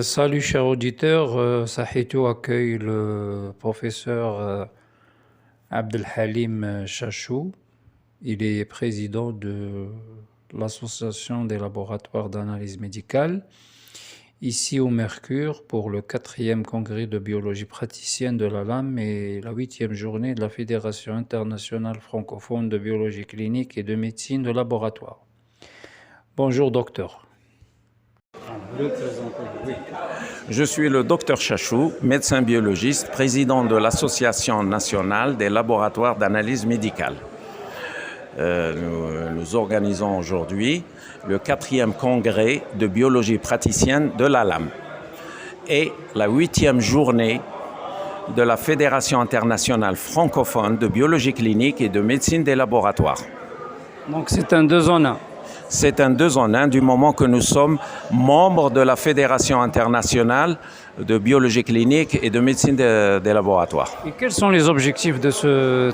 Salut chers auditeurs, Sahito accueille le professeur Abdelhalim Chachou. Il est président de l'Association des laboratoires d'analyse médicale, ici au Mercure pour le 4e congrès de biologie praticienne de la LAM et la 8e journée de la Fédération internationale francophone de biologie clinique et de médecine de laboratoire. Bonjour docteur. Je suis le docteur Chachou, médecin biologiste, président de l'Association nationale des laboratoires d'analyse médicale. Nous organisons aujourd'hui le 4e congrès de biologie praticienne de la LAM et la 8e journée de la Fédération internationale francophone de biologie clinique et de médecine des laboratoires. Donc c'est un 2 en 1. C'est un 2 en 1 du moment que nous sommes membres de la Fédération internationale de biologie clinique et de médecine des laboratoires. Et quels sont les objectifs de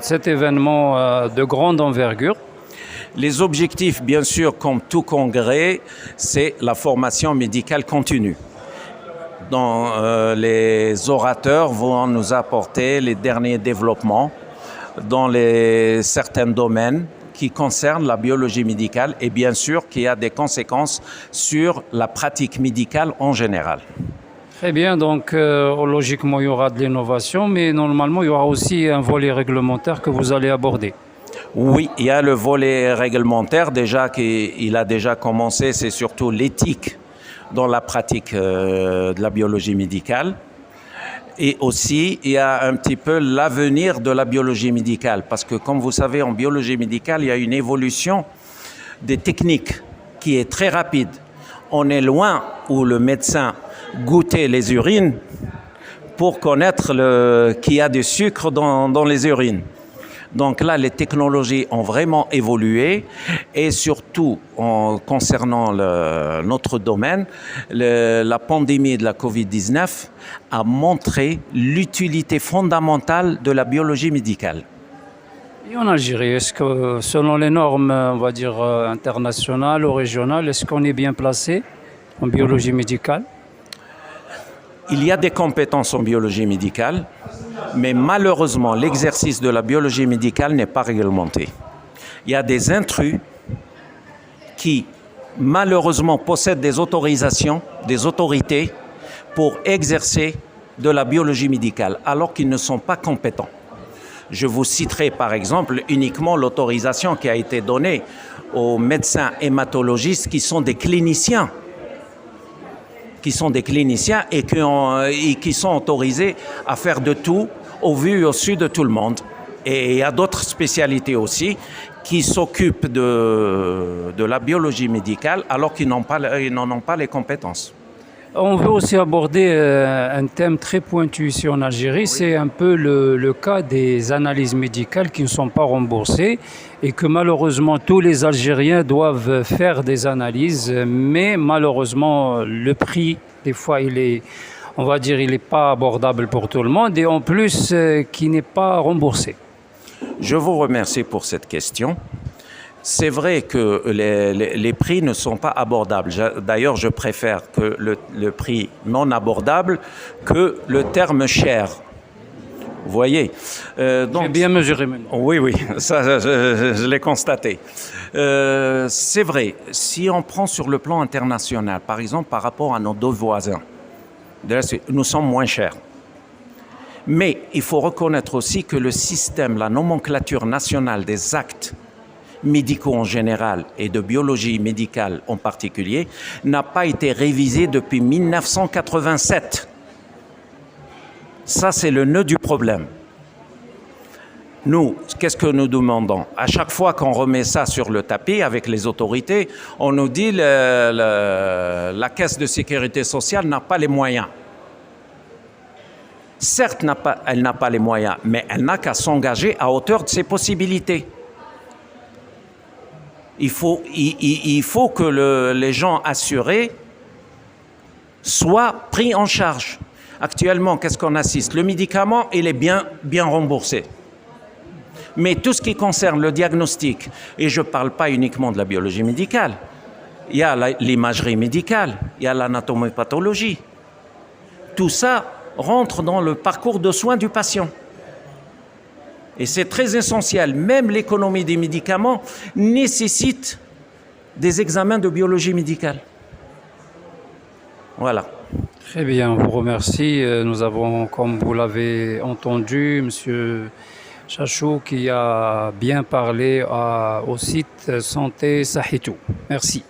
cet événement de grande envergure? Les objectifs, bien sûr, comme tout congrès, c'est la formation médicale continue. Les orateurs vont nous apporter les derniers développements dans certains domaines qui concerne la biologie médicale et bien sûr qui a des conséquences sur la pratique médicale en général. Très bien, donc logiquement il y aura de l'innovation, mais normalement il y aura aussi un volet réglementaire que vous allez aborder. Oui, il y a le volet réglementaire déjà il a déjà commencé, c'est surtout l'éthique dans la pratique de la biologie médicale. Et aussi, il y a un petit peu l'avenir de la biologie médicale. Parce que, comme vous savez, en biologie médicale, il y a une évolution des techniques qui est très rapide. On est loin où le médecin goûtait les urines pour connaître qu'il y a du sucre dans les urines. Donc là, les technologies ont vraiment évolué et surtout, concernant notre domaine, la pandémie de la Covid-19 a montré l'utilité fondamentale de la biologie médicale. Et en Algérie, est-ce que selon les normes, on va dire, internationales ou régionales, est-ce qu'on est bien placé en biologie médicale? Il y a des compétences en biologie médicale, mais malheureusement, l'exercice de la biologie médicale n'est pas réglementé. Il y a des intrus qui, malheureusement, possèdent des autorisations, des autorités pour exercer de la biologie médicale, alors qu'ils ne sont pas compétents. Je vous citerai par exemple uniquement l'autorisation qui a été donnée aux médecins hématologistes qui sont des cliniciens et qui sont autorisés à faire de tout au vu et au su de tout le monde. Et il y a d'autres spécialités aussi qui s'occupent de la biologie médicale alors qu'ils n'en ont pas les compétences. On veut aussi aborder un thème très pointu ici en Algérie, c'est un peu le cas des analyses médicales qui ne sont pas remboursées et que malheureusement tous les Algériens doivent faire des analyses, mais malheureusement le prix, des fois il est pas abordable pour tout le monde et en plus qui n'est pas remboursé. Je vous remercie pour cette question. C'est vrai que les prix ne sont pas abordables. D'ailleurs, je préfère que le prix non abordable que le terme cher. Vous voyez, donc, j'ai bien mesuré maintenant. Oui, ça je l'ai constaté. C'est vrai, si on prend sur le plan international, par exemple par rapport à nos deux voisins, nous sommes moins chers. Mais il faut reconnaître aussi que le système, la nomenclature nationale des actes médicaux en général et de biologie médicale en particulier, n'a pas été révisé depuis 1987. Ça, c'est le nœud du problème. Nous, qu'est-ce que nous demandons? À chaque fois qu'on remet ça sur le tapis avec les autorités, on nous dit la Caisse de sécurité sociale n'a pas les moyens. Certes, elle n'a pas les moyens, mais elle n'a qu'à s'engager à hauteur de ses possibilités. Il faut que les gens assurés soient pris en charge. Actuellement, qu'est-ce qu'on assiste? Le médicament, il est bien remboursé. Mais tout ce qui concerne le diagnostic, et je ne parle pas uniquement de la biologie médicale, il y a l'imagerie médicale, il y a l'anatomopathologie. Tout ça rentre dans le parcours de soins du patient. Et c'est très essentiel. Même l'économie des médicaments nécessite des examens de biologie médicale. Voilà. Très bien, on vous remercie. Nous avons, comme vous l'avez entendu, Monsieur Chachou qui a bien parlé au site Santé Sahitou. Merci.